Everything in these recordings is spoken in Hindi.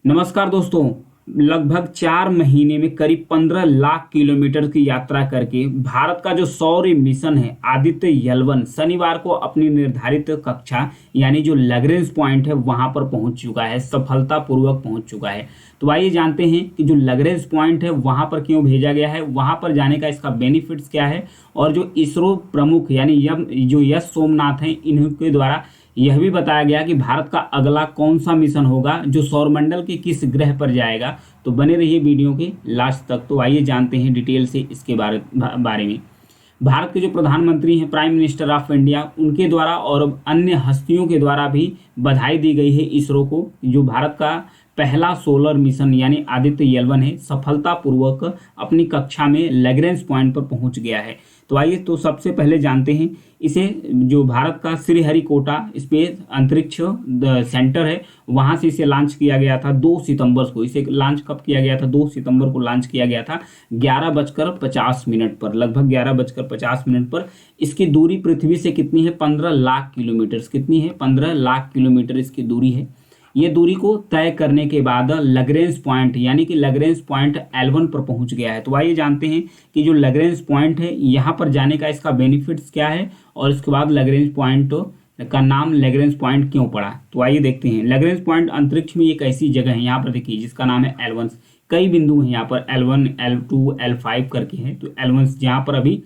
नमस्कार दोस्तों। लगभग 4 महीने में करीब 15 लाख किलोमीटर की यात्रा करके भारत का जो सौर मिशन है आदित्य एल1 शनिवार को अपनी निर्धारित कक्षा यानी जो लैग्रेंज पॉइंट है वहां पर पहुंच चुका है, सफलतापूर्वक पहुंच चुका है। तो आइए जानते हैं कि जो लैग्रेंज पॉइंट है वहां पर क्यों भेजा गया है, वहां पर जाने का इसका बेनिफिट्स क्या है और जो इसरो प्रमुख यानी जो यश सोमनाथ हैं इनके द्वारा यह भी बताया गया कि भारत का अगला कौन सा मिशन होगा जो सौरमंडल के किस ग्रह पर जाएगा। तो बने रहिए वीडियो के लास्ट तक। तो आइए जानते हैं डिटेल से इसके बारे में। भारत के जो प्रधानमंत्री हैं, प्राइम मिनिस्टर ऑफ इंडिया, उनके द्वारा और अन्य हस्तियों के द्वारा भी बधाई दी गई है इसरो को। जो भारत का पहला सोलर मिशन यानी आदित्य एल1 है सफलतापूर्वक अपनी कक्षा में लैग्रेंज पॉइंट पर पहुंच गया है। तो आइए तो सबसे पहले जानते हैं इसे। जो भारत का श्रीहरिकोटा स्पेस अंतरिक्ष सेंटर है वहां से इसे लॉन्च किया गया था 2 सितंबर को। इसे लॉन्च कब किया गया था? 2 सितंबर को लॉन्च किया गया था 11:50 पर, लगभग 11:50 पर। इसकी दूरी पृथ्वी से कितनी है? 15 लाख किलोमीटर। कितनी है? 15 लाख किलोमीटर इसकी दूरी है। ये दूरी को तय करने के बाद लैग्रेंज पॉइंट यानी कि लैग्रेंज पॉइंट एल1 पर पहुंच गया है। तो आइए जानते हैं कि जो लैग्रेंज पॉइंट है यहाँ पर जाने का इसका बेनिफिट्स क्या है और इसके बाद लैग्रेंज पॉइंट का नाम लैग्रेंज पॉइंट क्यों पड़ा। तो आइए देखते हैं। लैग्रेंज पॉइंट अंतरिक्ष में एक ऐसी जगह है, यहाँ पर देखिए, जिसका नाम है एल1। कई बिंदु हैं यहाँ पर, L1, L2, L5 करके हैं। तो L1 जहाँ पर अभी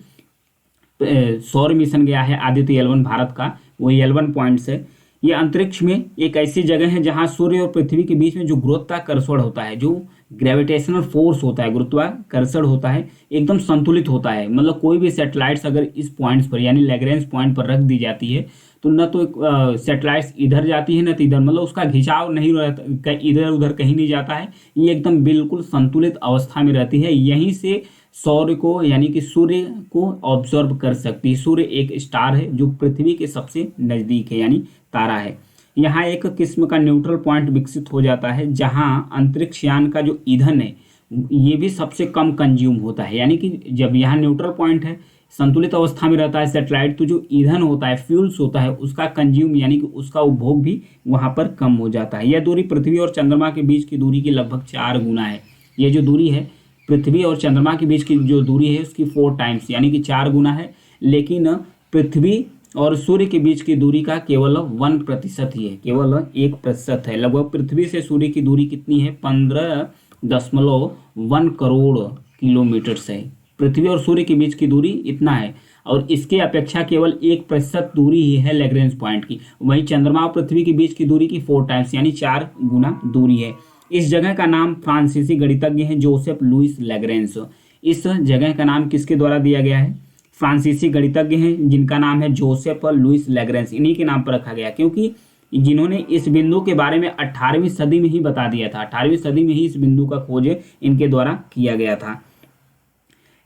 सौर मिशन गया है आदित्य एल1 भारत का, वही L1 पॉइंट्स है। ये अंतरिक्ष में एक ऐसी जगह है जहां सूर्य और पृथ्वी के बीच में जो गुरुत्वाकर्षण होता है, जो ग्रेविटेशनल फोर्स होता है, गुरुत्वाकर्षण होता है, एकदम संतुलित होता है। मतलब कोई भी सैटेलाइट्स अगर इस पॉइंट्स पर यानी लैग्रेंज पॉइंट पर रख दी जाती है तो न तो सैटेलाइट्स इधर जाती है न तो इधर, मतलब उसका खिंचाव नहीं रहता, इधर उधर कहीं नहीं जाता है। ये एकदम बिल्कुल संतुलित अवस्था में रहती है। यहीं से सौर्य को यानी कि सूर्य को ऑब्जर्व कर सकती है। सूर्य एक स्टार है जो पृथ्वी के सबसे नज़दीक है यानी तारा है। यहाँ एक किस्म का न्यूट्रल पॉइंट विकसित हो जाता है जहाँ अंतरिक्ष यान का जो ईंधन है ये भी सबसे कम कंज्यूम होता है। यानी कि जब यहाँ न्यूट्रल पॉइंट है, संतुलित अवस्था में रहता है सैटेलाइट, तो जो ईंधन होता है, फ्यूल्स होता है, उसका कंज्यूम यानी कि उसका उपभोग भी वहाँ पर कम हो जाता है। यह दूरी पृथ्वी और चंद्रमा के बीच की दूरी की लगभग 4 गुना है। ये जो दूरी है पृथ्वी और चंद्रमा के बीच की जो दूरी है उसकी 4 टाइम्स यानी कि 4 गुना है। लेकिन पृथ्वी और सूर्य के बीच की दूरी का केवल 1% ही है, केवल 1% है। लगभग पृथ्वी से सूर्य की दूरी कितनी है? 15.1 करोड़ किलोमीटर है। पृथ्वी और सूर्य के बीच की दूरी इतना है और इसके अपेक्षा केवल 1% दूरी ही है लैग्रेंज पॉइंट की। वहीं चंद्रमा और पृथ्वी के बीच की दूरी की 4 टाइम्स यानी 4 गुना दूरी है। इस जगह का नाम फ्रांसीसी गणितज्ञ हैं जोसेफ लुइस लैग्रेंज। इस जगह का नाम किसके द्वारा दिया गया है? फ्रांसीसी गणितज्ञ हैं जिनका नाम है जोसेफ लुइस लैग्रेंज। इन्हीं के नाम पर रखा गया क्योंकि जिन्होंने इस बिंदु के बारे में 18वीं सदी में ही बता दिया था। 18वीं सदी में ही इस बिंदु का खोज इनके द्वारा किया गया था।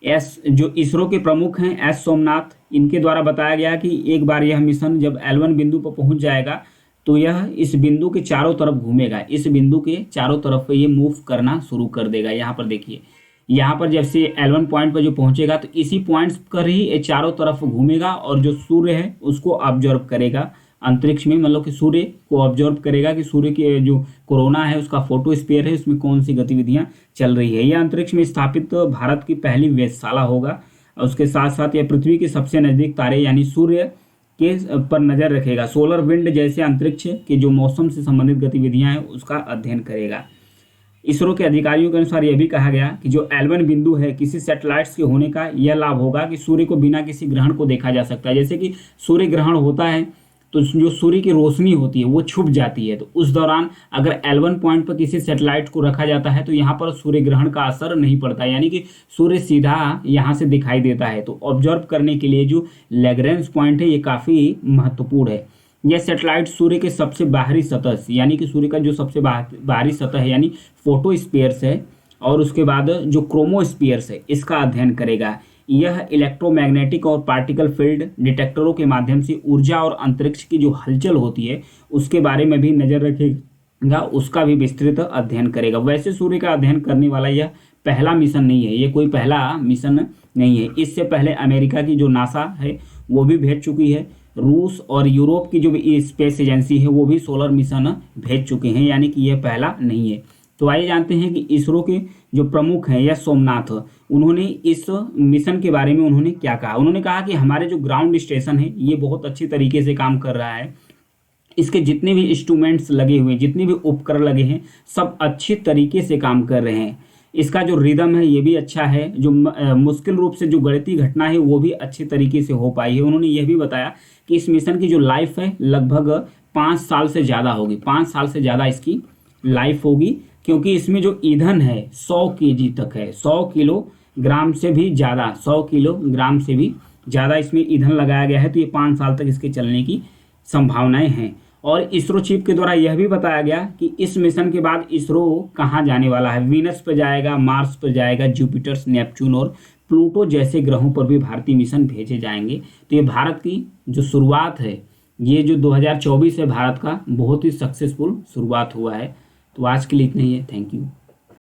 जो इसरो के प्रमुख हैं एस सोमनाथ, इनके द्वारा बताया गया कि एक बार यह मिशन जब L1 बिंदु पर पहुंच जाएगा तो यह इस बिंदु के चारों तरफ घूमेगा। इस बिंदु के चारों तरफ ये मूव करना शुरू कर देगा। यहाँ पर देखिए, यहाँ पर जब से L1 पॉइंट पर जो पहुंचेगा तो इसी पॉइंट्स पर ही ये चारों तरफ घूमेगा और जो सूर्य है उसको ऑब्जर्व करेगा अंतरिक्ष में। मतलब कि सूर्य को ऑब्जर्व करेगा कि सूर्य के जो कोरोना है उसका फोटोस्फीयर है उसमें कौन सी गतिविधियां चल रही है। यह अंतरिक्ष में स्थापित भारत की पहली वेधशाला होगा। उसके साथ साथ यह पृथ्वी के सबसे नज़दीक तारे यानी सूर्य के पर नज़र रखेगा। सोलर विंड जैसे अंतरिक्ष के जो मौसम से संबंधित गतिविधियां हैं उसका अध्ययन करेगा। इसरो के अधिकारियों के अनुसार यह भी कहा गया कि जो L1 बिंदु है किसी सैटेलाइट्स के होने का यह लाभ होगा कि सूर्य को बिना किसी ग्रहण को देखा जा सकता है। जैसे कि सूर्य ग्रहण होता है तो जो सूर्य की रोशनी होती है वो छुप जाती है, तो उस दौरान अगर L1 पॉइंट पर किसी सैटेलाइट को रखा जाता है तो यहाँ पर सूर्य ग्रहण का असर नहीं पड़ता, यानी कि सूर्य सीधा यहाँ से दिखाई देता है। तो ऑब्जर्व करने के लिए जो लैग्रेंज पॉइंट है ये काफ़ी महत्वपूर्ण है। यह सैटेलाइट सूर्य के सबसे बाहरी सतह यानी कि सूर्य का जो सबसे बाहरी सतह है यानी फोटोस्फीयर्स है और उसके बाद जो क्रोमोस्फीयर्स है इसका अध्ययन करेगा। यह इलेक्ट्रोमैग्नेटिक और पार्टिकल फील्ड डिटेक्टरों के माध्यम से ऊर्जा और अंतरिक्ष की जो हलचल होती है उसके बारे में भी नज़र रखेगा, उसका भी विस्तृत अध्ययन करेगा। वैसे सूर्य का अध्ययन करने वाला यह पहला मिशन नहीं है, ये कोई पहला मिशन नहीं है। इससे पहले अमेरिका की जो नासा है वो भी भेज चुकी है। रूस और यूरोप की जो स्पेस एजेंसी है वो भी सोलर मिशन भेज चुके हैं, यानी कि यह पहला नहीं है। तो आइए जानते हैं कि इसरो के जो प्रमुख हैं यश सोमनाथ, उन्होंने इस मिशन के बारे में उन्होंने क्या कहा। उन्होंने कहा कि हमारे जो ग्राउंड स्टेशन है ये बहुत अच्छी तरीके से काम कर रहा है, इसके जितने भी इंस्ट्रूमेंट्स लगे हुए हैं, जितने भी उपकरण लगे हैं, सब अच्छी तरीके से काम कर रहे हैं। इसका जो रिदम है ये भी अच्छा है, जो मुश्किल रूप से जो गणितीय घटना है वो भी अच्छी तरीके से हो पाई है। उन्होंने यह भी बताया कि इस मिशन की जो लाइफ है लगभग 5 साल से ज़्यादा होगी, 5 साल से ज़्यादा इसकी लाइफ होगी, क्योंकि इसमें जो ईंधन है 100 केजी तक है, 100 किलोग्राम से भी ज़्यादा, 100 किलोग्राम से भी ज़्यादा इसमें ईंधन लगाया गया है। तो ये 5 साल तक इसके चलने की संभावनाएं हैं। और इसरो चीफ के द्वारा यह भी बताया गया कि इस मिशन के बाद इसरो कहाँ जाने वाला है, वीनस पर जाएगा, मार्स पर जाएगा, जुपिटर, नेपच्यून और प्लूटो जैसे ग्रहों पर भी भारतीय मिशन भेजे जाएंगे। तो ये भारत की जो शुरुआत है, ये जो 2024 है भारत का, बहुत ही सक्सेसफुल शुरुआत हुआ है। तो आज के लिए इतना ही है। Thank you.